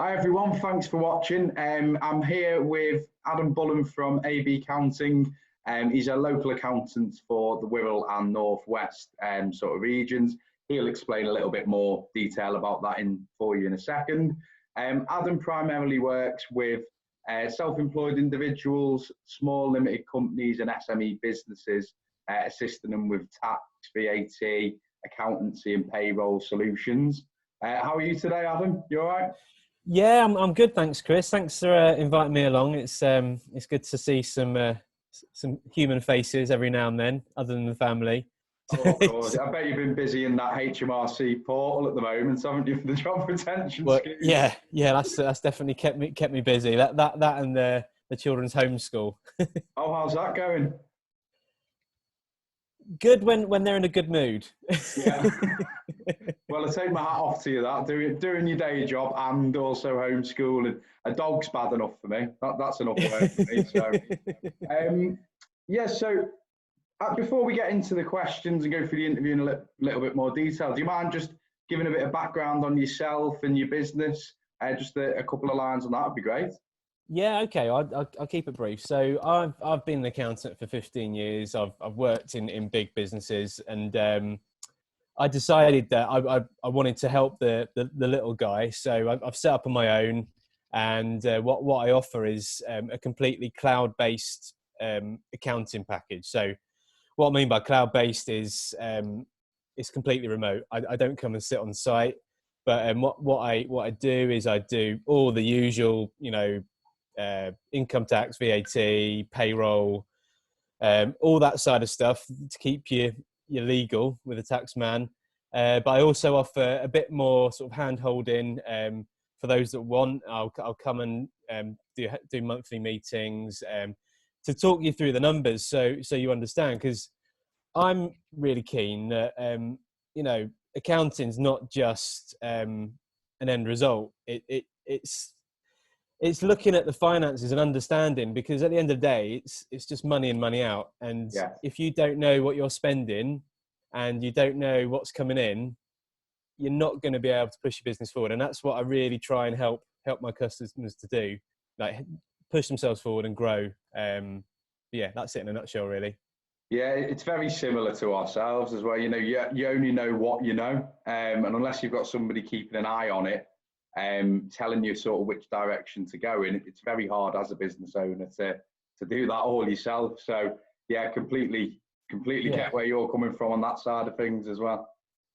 Hi everyone, thanks for watching. I'm here with Adam Bullen from AB Accounting. He's a local accountant for the Wirral and North West sort of regions. He'll explain a little bit more detail about that for you in a second. Adam primarily works with self-employed individuals, small limited companies and SME businesses, assisting them with tax, VAT, accountancy and payroll solutions. How are you today, Adam? You all right? Yeah, I'm good, thanks, Chris. Thanks for inviting me along. It's good to see some human faces every now and then, other than the family. Oh, of course. I bet you've been busy in that HMRC portal at the moment, haven't you, for the job retention Well, scheme? yeah, that's definitely kept me busy. That and the children's homeschool. Oh, how's that going? Good when they're in a good mood. Yeah. Well, I take my hat off to you that doing your day job and also homeschooling. A dog's bad enough for me. That's enough work for me. So, um, yeah. So before we get into the questions and go through the interview in a little bit more detail, do you mind just giving a bit of background on yourself and your business? Just a couple of lines on that would be great. Yeah, okay. I'll keep it brief. So I've been an accountant for 15 years. I've worked in big businesses, and I decided that I wanted to help the little guy. So I've set up on my own, and what I offer is a completely cloud-based accounting package. So what I mean by cloud-based is it's completely remote. I don't come and sit on site, but what I do is I do all the usual, income tax, VAT, payroll, all that side of stuff to keep you legal with a tax man. But I also offer a bit more sort of hand holding for those that want. I'll come and do monthly meetings to talk you through the numbers, so you understand. Because I'm really keen that accounting's not just an end result. It's looking at the finances and understanding, because at the end of the day, it's just money in, money out. And Yeah. if you don't know what you're spending and you don't know what's coming in, you're not going to be able to push your business forward. And that's what I really try and help my customers to do, like push themselves forward and grow. Yeah, that's it in a nutshell, really. Yeah, it's very similar to ourselves as well. You only know what you know, and unless you've got somebody keeping an eye on it, telling you sort of which direction to go in, it's very hard as a business owner to do that all yourself. So yeah, completely Yeah. get where you're coming from on that side of things as well.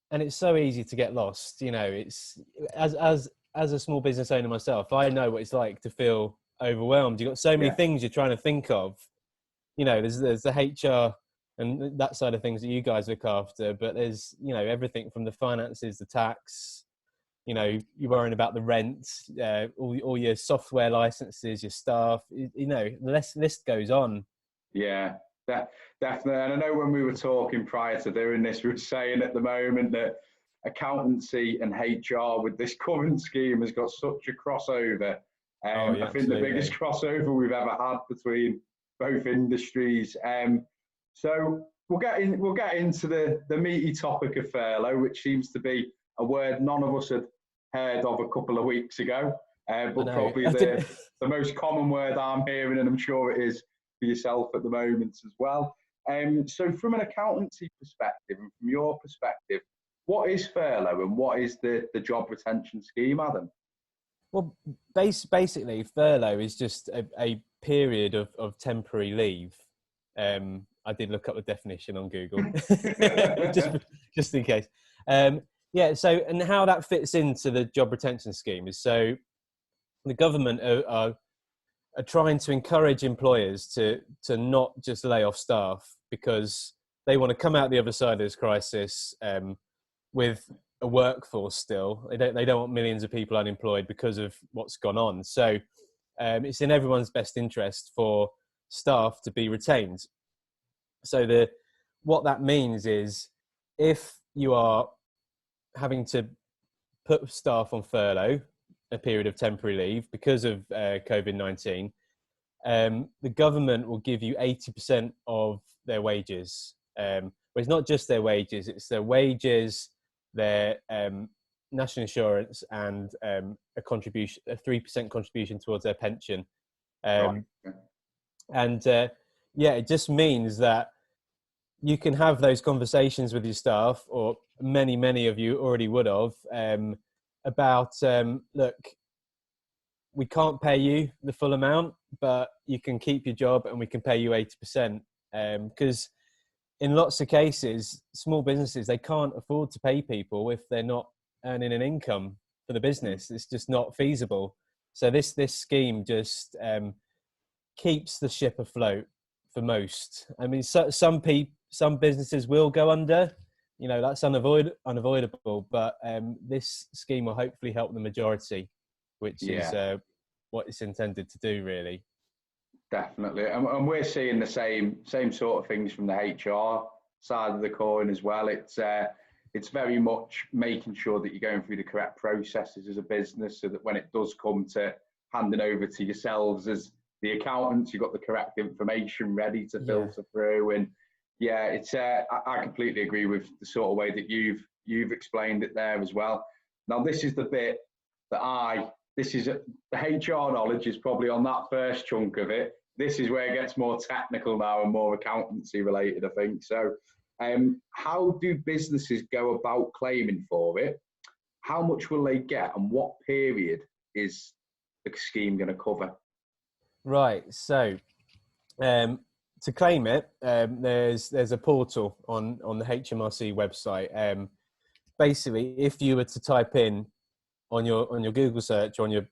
And it's so easy to get lost. It's as a small business owner myself, I know what it's like to feel overwhelmed. You've got so many Yeah, things you're trying to think of. There's the HR and that side of things that you guys look after, but there's everything from the finances, the tax. You're worrying about the rent, all your software licenses, your staff. The list goes on. yeah, definitely. And I know when we were talking prior to doing this, we were saying at the moment that accountancy and HR with this current scheme has got such a crossover. Oh yeah, I think the absolutely. biggest crossover we've ever had between both industries. So we'll get into the meaty topic of furlough, which seems to be a word none of us had heard of a couple of weeks ago, I but know. probably the most common word I'm hearing, and I'm sure it is for yourself at the moment as well. So from an accountancy perspective and from your perspective, what is furlough and what is the job retention scheme, Adam? Well, basically, furlough is just a period of temporary leave. I did look up the definition on Google, just just in case. Yeah. So, and how that fits into the job retention scheme is, so the government are trying to encourage employers to not just lay off staff, because they want to come out the other side of this crisis with a workforce still. They don't want millions of people unemployed because of what's gone on. So it's in everyone's best interest for staff to be retained. So what that means is, if you are having to put staff on furlough, a period of temporary leave because of COVID-19, the government will give you 80% of their wages. But it's not just their wages; it's their wages, their national insurance and a 3% contribution towards their pension. Right. And yeah, it just means that you can have those conversations with your staff, or many of you already would have, about, look, we can't pay you the full amount, but you can keep your job and we can pay you 80%. Because in lots of cases, small businesses, they can't afford to pay people if they're not earning an income for the business. It's just not feasible. So this scheme just keeps the ship afloat for most. I mean, some businesses will go under, you know, that's unavoidable, but this scheme will hopefully help the majority, which is what it's intended to do, really. Definitely, and we're seeing the same sort of things from the HR side of the coin as well. It's very much making sure that you're going through the correct processes as a business, so that when it does come to handing over to yourselves as the accountants, you've got the correct information ready to filter through. And it's I completely agree with the sort of way that you've explained it there as well. Now, this is the bit that the HR knowledge is probably on that first chunk of it. This is where it gets more technical now and more accountancy related, I think. So how do businesses go about claiming for it? How much will they get, and what period is the scheme going to cover? Right. So to claim it, there's a portal on the HMRC website. Basically, if you were to type in on your Google search, on your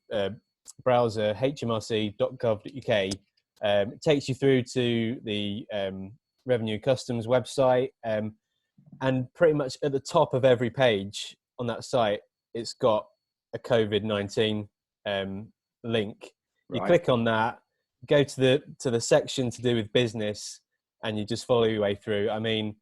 browser, hmrc.gov.uk, it takes you through to the Revenue Customs website, and pretty much at the top of every page on that site, it's got a COVID-19 link. You click on that, go to the section to do with business, and you just follow your way through. I mean,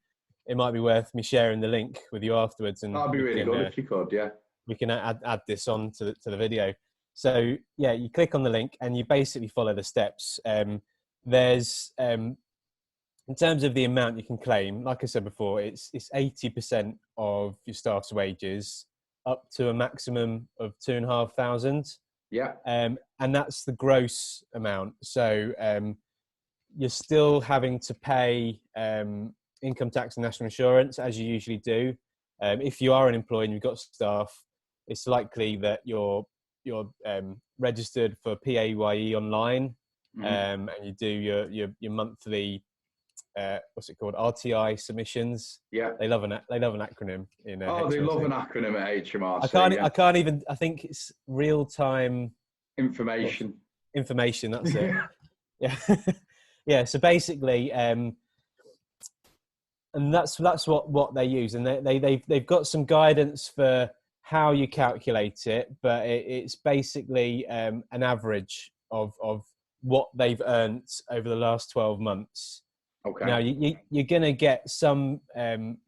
it might be worth me sharing the link with you afterwards, and that'd be really good if you could. We can add this on to the video. So you click on the link and you basically follow the steps. There's in terms of the amount you can claim, like I said before, it's 80% of your staff's wages, up to a maximum of 2,500. Yeah. And that's the gross amount. So you're still having to pay income tax and national insurance, as you usually do. If you are an employee and you've got staff, it's likely that you're registered for PAYE online, and you do your monthly what's it called, RTI submissions. Yeah, they love an acronym in they HMRC. love an acronym at HMRC. I can't even, I think it's real time information. That's it. Yeah. So basically, and that's what they use, and they've got some guidance for how you calculate it, but it's basically an average of what they've earned over the last 12 months. Okay. Now you're going to get some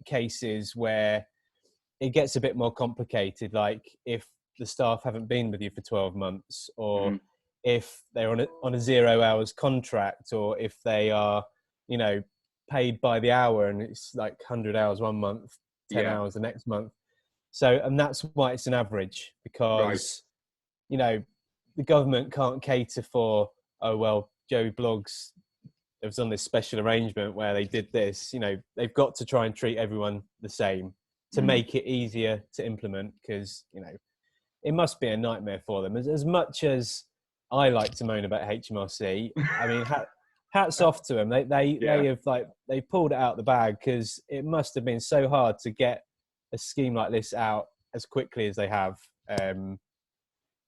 cases where it gets a bit more complicated, like if the staff haven't been with you for 12 months, or if they're on a 0 hours contract, or if they are, paid by the hour and it's like 100 hours one month, 10 hours the next month. So, and that's why it's an average, because, the government can't cater for, oh, well, Joey Bloggs has done this special arrangement where they did this. They've got to try and treat everyone the same to make it easier to implement, because, it must be a nightmare for them. As much as I like to moan about HMRC, I mean, hats off to them. They pulled it out the bag, because it must have been so hard to get a scheme like this out as quickly as they have.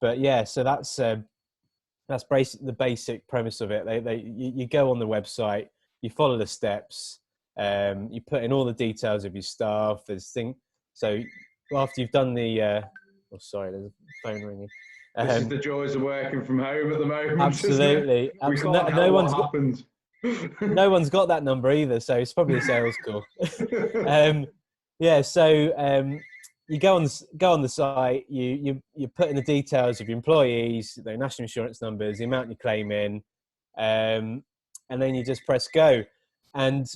But yeah, so that's the basic premise of it. You go on the website, you follow the steps, you put in all the details of your staff. So after you've done the sorry, there's a phone ringing. This is the joys of working from home at the moment. Absolutely. We can't help what happened. No one's got that number either, so it's probably a sales call. So you go on the site, you put in the details of your employees, their national insurance numbers, the amount you claim in, and then you just press go. And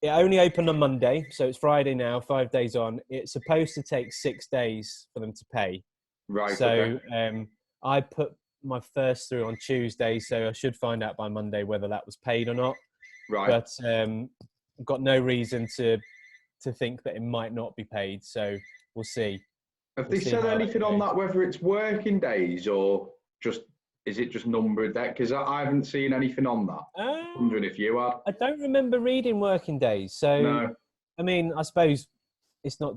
it only opened on Monday, so it's Friday now, 5 days on. It's supposed to take 6 days for them to pay. Right. So Okay. I put my first through on Tuesday, so I should find out by Monday whether that was paid or not. Right. But I've got no reason to think that it might not be paid. So we'll see. Have they said anything on that, whether it's working days or just, is it just numbered that? Because I haven't seen anything on that. I'm wondering if you had. I don't remember reading working days. So, No. I mean, I suppose it's not,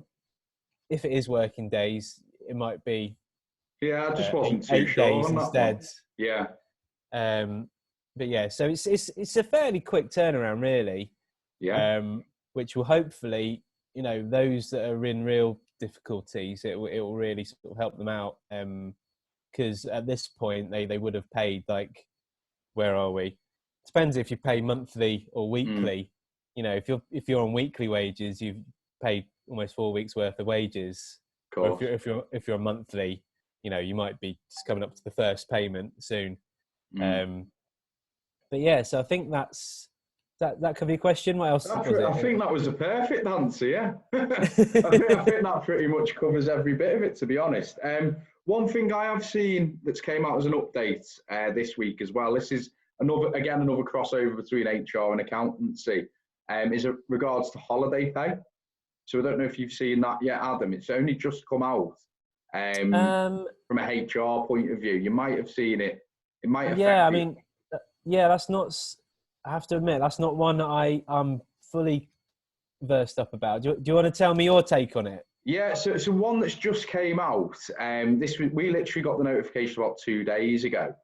if it is working days, it might be. Yeah, I just wasn't too 8 sure days on instead. That yeah. But yeah, so it's a fairly quick turnaround, really. Yeah. Which will hopefully, those that are in real difficulties, it will really sort of help them out. Because at this point, they would have paid, like, where are we? Depends if you pay monthly or weekly. If you're on weekly wages, you've paid almost 4 weeks worth of wages. Or if you're monthly, you might be just coming up to the first payment soon. But yeah, so I think that could be a question. What else was it? I think that was a perfect answer. Yeah, I think that pretty much covers every bit of it, to be honest. One thing I have seen that's came out as an update this week as well. This is another crossover between HR and accountancy. Is it regards to holiday pay. So I don't know if you've seen that yet, Adam. It's only just come out. From a HR point of view, you might have seen it. It might affect Yeah, I you. mean, yeah, that's not. I have to admit, that's not one that I'm fully versed up about. Do you want to tell me your take on it? Yeah, so one that's just came out. We literally got the notification about 2 days ago.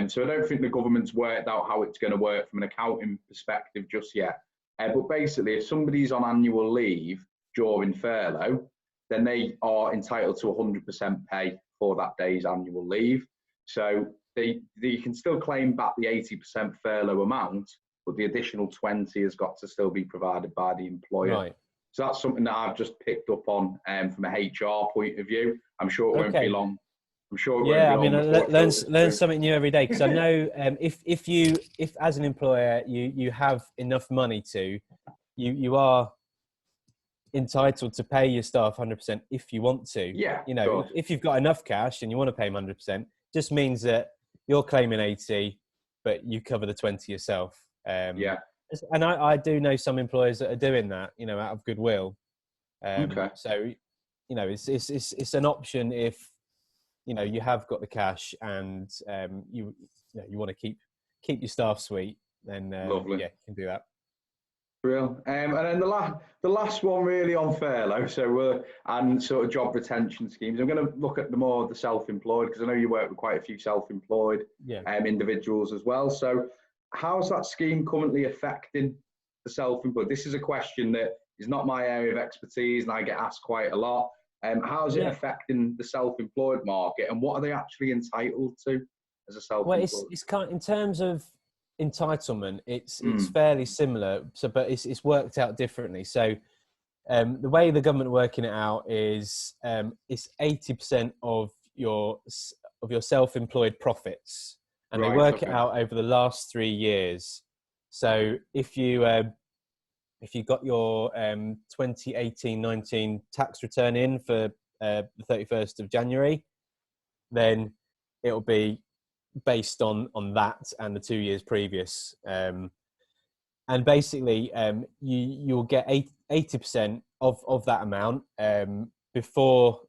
So I don't think the government's worked out how it's going to work from an accounting perspective just yet. But basically, if somebody's on annual leave during furlough, then they are entitled to 100% pay for that day's annual leave. So they can still claim back the 80% furlough amount, but the additional 20 has got to still be provided by the employer. Right. So that's something that I've just picked up on from a HR point of view. I'm sure it won't be long. I'm sure it won't be long. Learn something new every day. Because I know if as an employer you have enough money to, you are entitled to pay your staff 100% if you want to. Yeah. If you've got enough cash and you want to pay them 100%, just means that you're claiming 80, but you cover the 20 yourself. Yeah. And I do know some employers that are doing that, out of goodwill. Okay. So, it's an option if, you have got the cash and you want to keep your staff sweet, then Lovely. Yeah, you can do that. Real. And then the last one really on furlough, and sort of job retention schemes. I'm going to look at the self-employed, because I know you work with quite a few self-employed individuals as well. So how's that scheme currently affecting the self-employed? This is a question that is not my area of expertise, and I get asked quite a lot. How's it affecting the self-employed market, and what are they actually entitled to as a self-employed? Well, it's kind of, in terms of entitlement, it's fairly similar. So, but it's worked out differently. So, the way the government are working it out is it's 80% of your self-employed profits, and they work it out over the last 3 years. So if you got your 2018-19 tax return in for the 31st of January, then it'll be based on that and the 2 years previous. And basically, you'll get 80% of that amount before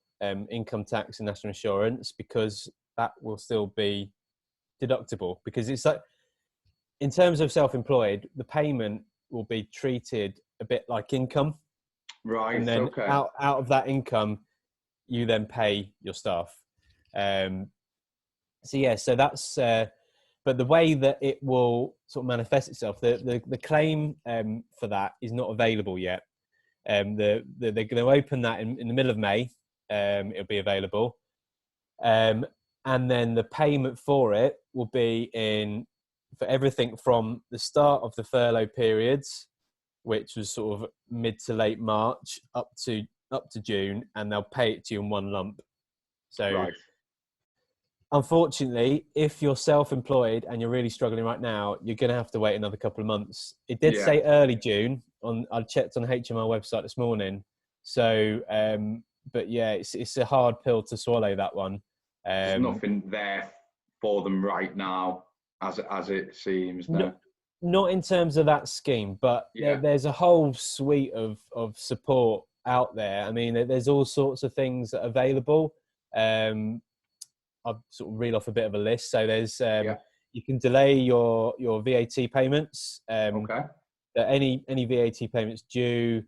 income tax and national insurance, because that will still be deductible. Because it's like, in terms of self-employed, the payment will be treated a bit like income. Right. And then out of that income, you then pay your staff. So that's, but the way that it will sort of manifest itself, the claim for that is not available yet. They're going to open that in the middle of May. It'll be available. And then the payment for it will be for everything from the start of the furlough periods, which was sort of mid to late March, up to June, and they'll pay it to you in one lump. So, unfortunately, if you're self-employed and you're really struggling right now, you're going to have to wait another couple of months. It did say early June I checked on HMR website this morning. So, but yeah, it's a hard pill to swallow, that one. There's nothing there for them right now, as it seems. No. Not in terms of that scheme, but there's a whole suite of support out there. I mean, there's all sorts of things that are available. I'll sort of reel off a bit of a list. So there's you can delay your VAT payments. Okay. Any VAT payments due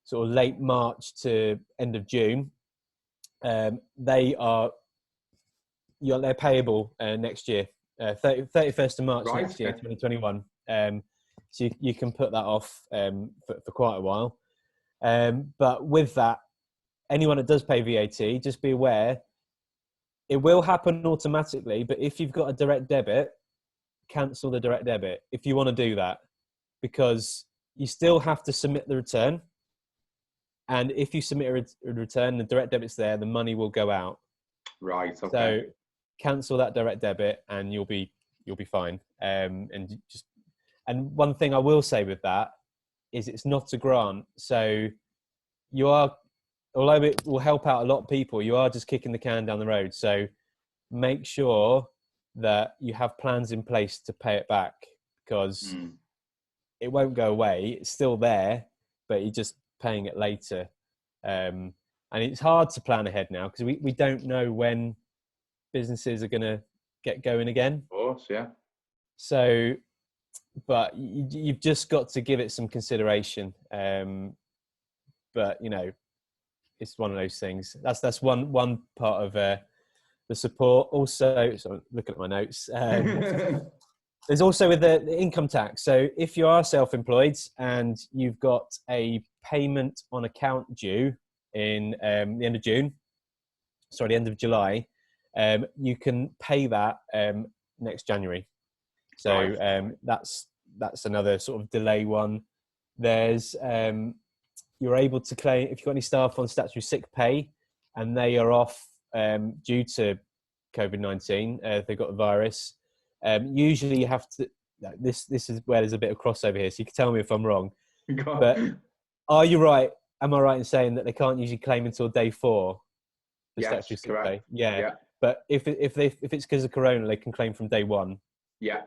sort of late March to end of June, they're payable next year, 31st of March next year, 2021. So you can put that off for quite a while. But with that, anyone that does pay VAT, just be aware, it will happen automatically. But if you've got a direct debit, cancel the direct debit if you want to do that, because you still have to submit the return. And if you submit a return, the direct debit's there, the money will go out. Right. Okay. So cancel that direct debit, and you'll be fine. And one thing I will say with that is it's not a grant. So you are, although it will help out a lot of people, you are just kicking the can down the road. So make sure that you have plans in place to pay it back, because it won't go away. It's still there, but you're just paying it later. And it's hard to plan ahead now because we don't know when businesses are going to get going again. Of course, yeah. So, but you've just got to give it some consideration. But it's one of those things. That's one part of the support. Also, so looking at my notes. There's also with the income tax. So if you are self-employed and you've got a payment on account due in the end of June, the end of July, you can pay that next January. So that's another sort of delay one. There's you're able to claim if you've got any staff on statutory sick pay and they are off due to COVID-19, they've got the virus. Usually you have to, this is where there's a bit of crossover here, so you can tell me if I'm wrong. But are you right? Am I right in saying that they can't usually claim until day 4? Yes, correct. Yeah. But if it's because of Corona, they can claim from day 1. Yeah.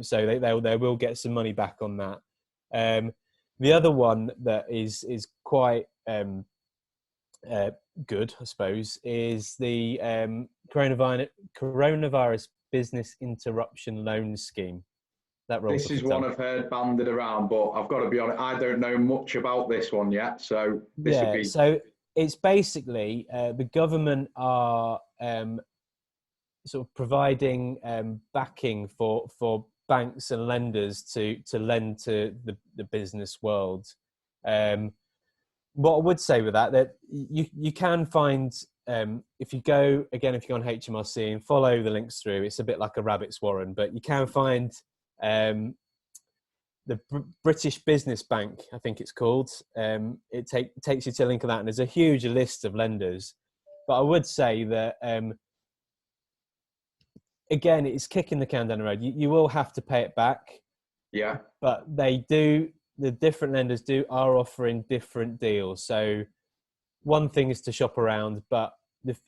So they will get some money back on that. The other one that is quite good, I suppose, is the coronavirus business interruption loan scheme. This is one I've heard banded around, but I've got to be honest, I don't know much about this one yet. So this would be. So it's basically the government are sort of providing backing for banks and lenders to lend to the business world. What I would say with that you can find, if you go on HMRC and follow the links through, it's a bit like a rabbit's warren, but you can find the British Business Bank, I think it's called. It takes you to a link of that, and there's a huge list of lenders. But I would say that, again, it's kicking the can down the road. You will have to pay it back. Yeah. But the different lenders are offering different deals. So one thing is to shop around, but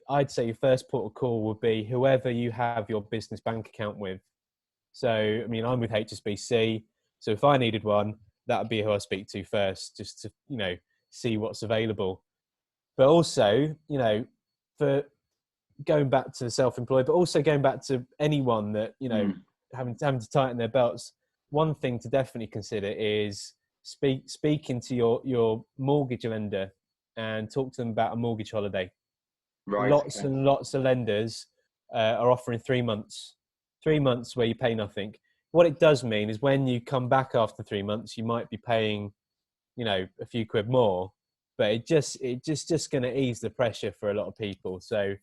I'd say your first port of call would be whoever you have your business bank account with. So, I mean, I'm with HSBC. So if I needed one, that would be who I speak to first, just to, see what's available. But also, for going back to the self-employed, but also going back to anyone that, having to tighten their belts, one thing to definitely consider is speaking to your mortgage lender and talk to them about a mortgage holiday. Right. Lots and lots of lenders are offering 3 months. 3 months where you pay nothing. What it does mean is when you come back after 3 months, you might be paying, a few quid more, but it's just going to ease the pressure for a lot of people. So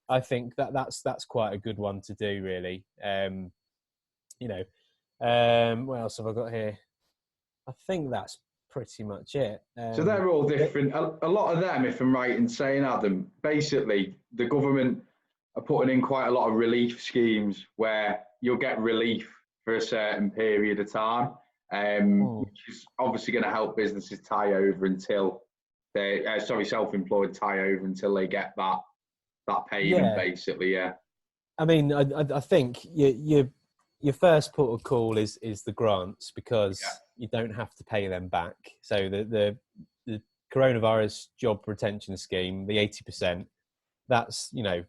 I think that's quite a good one to do, really. What else have I got here? I think that's pretty much it. So they're all different. A lot of them, if I'm right in saying, Adam, basically the government are putting in quite a lot of relief schemes where you'll get relief for a certain period of time. which is obviously going to help businesses tie over until they, self-employed tie over until they get that payment, basically. Yeah. I mean, I think your first port of call is the grants, because you don't have to pay them back. So the coronavirus job retention scheme, the 80%, that's, you know,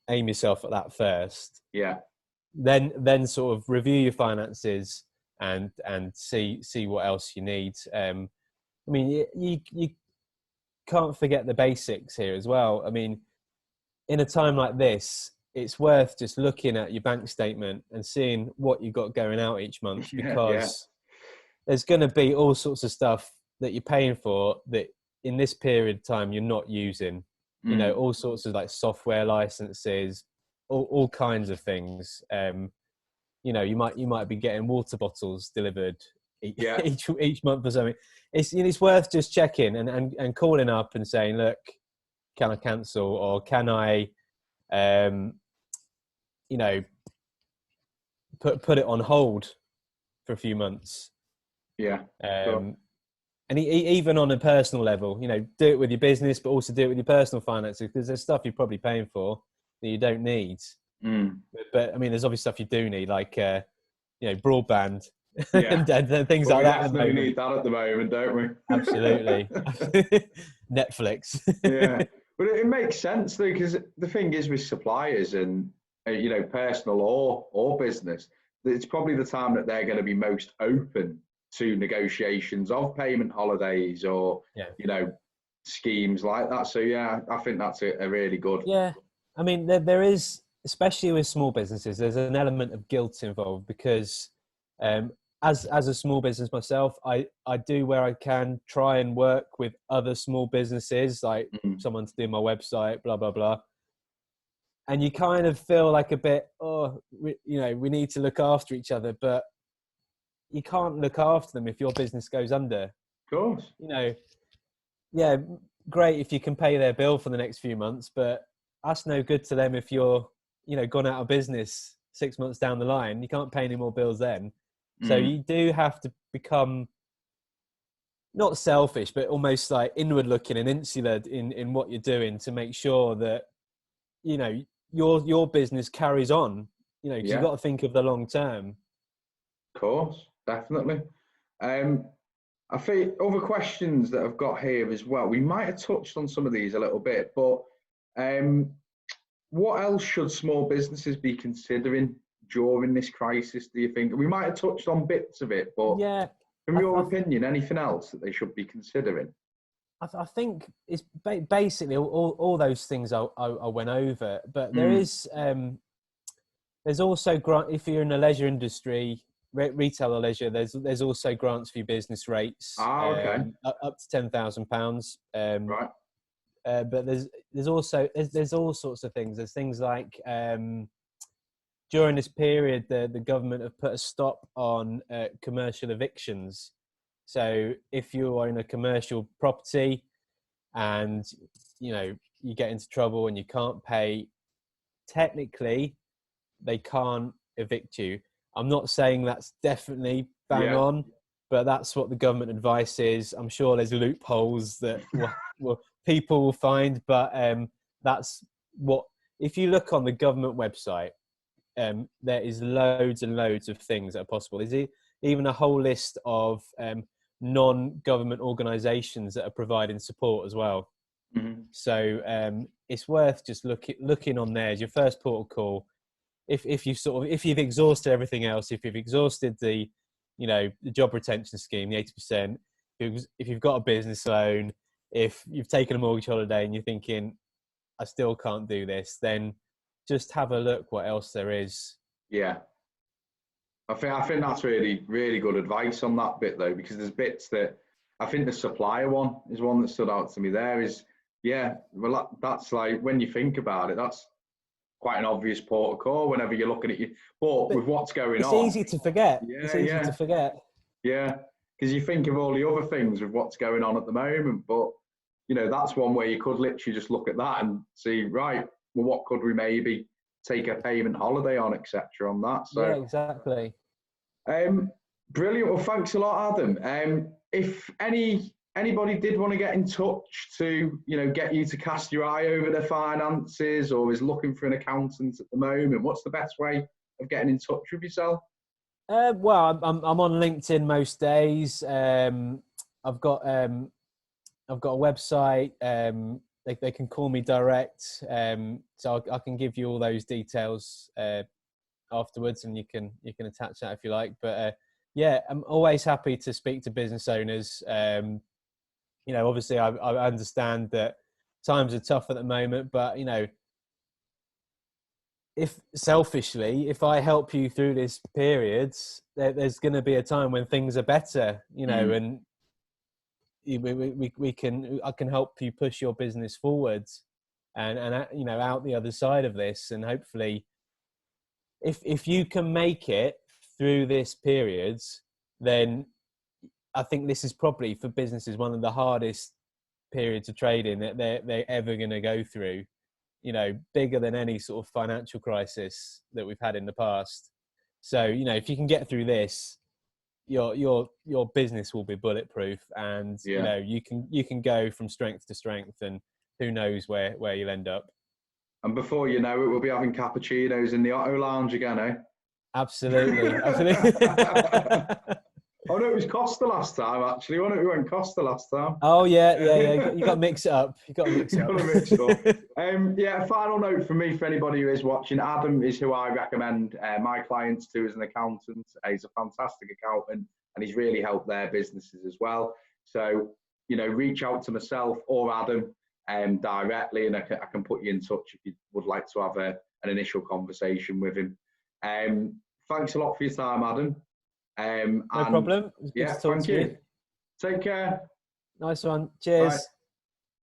aim yourself at that first. Yeah. Then sort of review your finances and see what else you need. I mean, you can't forget the basics here as well. I mean, in a time like this, it's worth just looking at your bank statement and seeing what you've got going out each month, because there's going to be all sorts of stuff that you're paying for that in this period of time you're not using. You know, all sorts of like software licenses, all kinds of things. You know, you might be getting water bottles delivered each month or something. It's worth just checking and calling up and saying, look, can I cancel, or can I, you know, put it on hold for a few months. Yeah. Sure. And even on a personal level, you know, do it with your business, but also do it with your personal finances, because there's stuff you're probably paying for that you don't need. But I mean, there's obviously stuff you do need, like, you know, broadband and things like that. We definitely need that at the moment, don't we? Absolutely. Netflix. Yeah. But it makes sense, though, because the thing is with suppliers and, you know, personal or business, it's probably the time that they're going to be most open to negotiations of payment holidays or, you know, schemes like that. So, yeah, I think that's a really good. Yeah. I mean, there is, especially with small businesses, there's an element of guilt involved, because as a small business myself, I do where I can try and work with other small businesses, like someone to do my website, blah, blah, blah. And you kind of feel like a bit, you know, we need to look after each other, but you can't look after them if your business goes under. Of course. You know, yeah, great if you can pay their bill for the next few months, but that's no good to them if you're, you know, gone out of business 6 months down the line. You can't pay any more bills then. So you do have to become not selfish, but almost like inward looking and insular in what you're doing, to make sure that, you know, your business carries on, you know, because you've got to think of the long term. Of course, definitely. I think other questions that I've got here as well, we might have touched on some of these a little bit, but what else should small businesses be considering during this crisis, do you think? We might have touched on bits of it, but from your opinion, anything else that they should be considering? I think it's basically all those things I went over, but there is there's also if you're in the leisure industry, retail or leisure, there's also grants for your business rates, okay. up to £10,000. Right. But there's also all sorts of things. There's things like during this period, the government have put a stop on commercial evictions. So if you are in a commercial property and, you know, you get into trouble and you can't pay, technically they can't evict you. I'm not saying that's definitely bang on, but that's what the government advice is. I'm sure there's loopholes that people will find, but that's what, if you look on the government website, there is loads and loads of things that are possible. Is even a whole list of non-government organisations that are providing support as well. So it's worth just looking on there as your first port of call. If you've exhausted everything else, if you've exhausted the job retention scheme, the 80%, if you've got a business loan, if you've taken a mortgage holiday and you're thinking, I still can't do this, then just have a look what else there is. Yeah. I think that's really, really good advice on that bit, though, because there's bits that I think the supplier one is one that stood out to me there is, well, that's like, when you think about it, that's quite an obvious port of call whenever you're looking at you. But with what's going on. It's easy to forget. It's easy to forget. Yeah, because you think of all the other things with what's going on at the moment. But, that's one where you could literally just look at that and see, right, well, what could we maybe take a payment holiday on, etc. on that. So yeah, exactly. Brilliant. Well, thanks a lot, Adam. If anybody did want to get in touch to, get you to cast your eye over their finances, or is looking for an accountant at the moment, what's the best way of getting in touch with yourself? Well, I'm on LinkedIn most days. I've got a website. They can call me direct. So I can give you all those details afterwards, and you can attach that if you like. But yeah, I'm always happy to speak to business owners. Obviously I understand that times are tough at the moment, but if I help you through this period, there's going to be a time when things are better, and I can help you push your business forwards and out the other side of this. And hopefully if you can make it through this period, then I think this is probably for businesses one of the hardest periods of trading that they're ever going to go through, bigger than any sort of financial crisis that we've had in the past. So, if you can get through this, your business will be bulletproof, and you can go from strength to strength, and who knows where you'll end up. And before you know it, we'll be having cappuccinos in the Otto Lounge again, eh? Absolutely. Oh no, it was Costa last time, actually. Why don't we went Costa last time? Oh yeah. You got to mix it up. You got to mix it up. Yeah, a final note for me, for anybody who is watching, Adam is who I recommend my clients to as an accountant. He's a fantastic accountant, and he's really helped their businesses as well. So, reach out to myself or Adam directly, and I can put you in touch if you would like to have an initial conversation with him. Thanks a lot for your time, Adam. No problem. Yeah, thank you. Take care. Nice one. Cheers. Bye.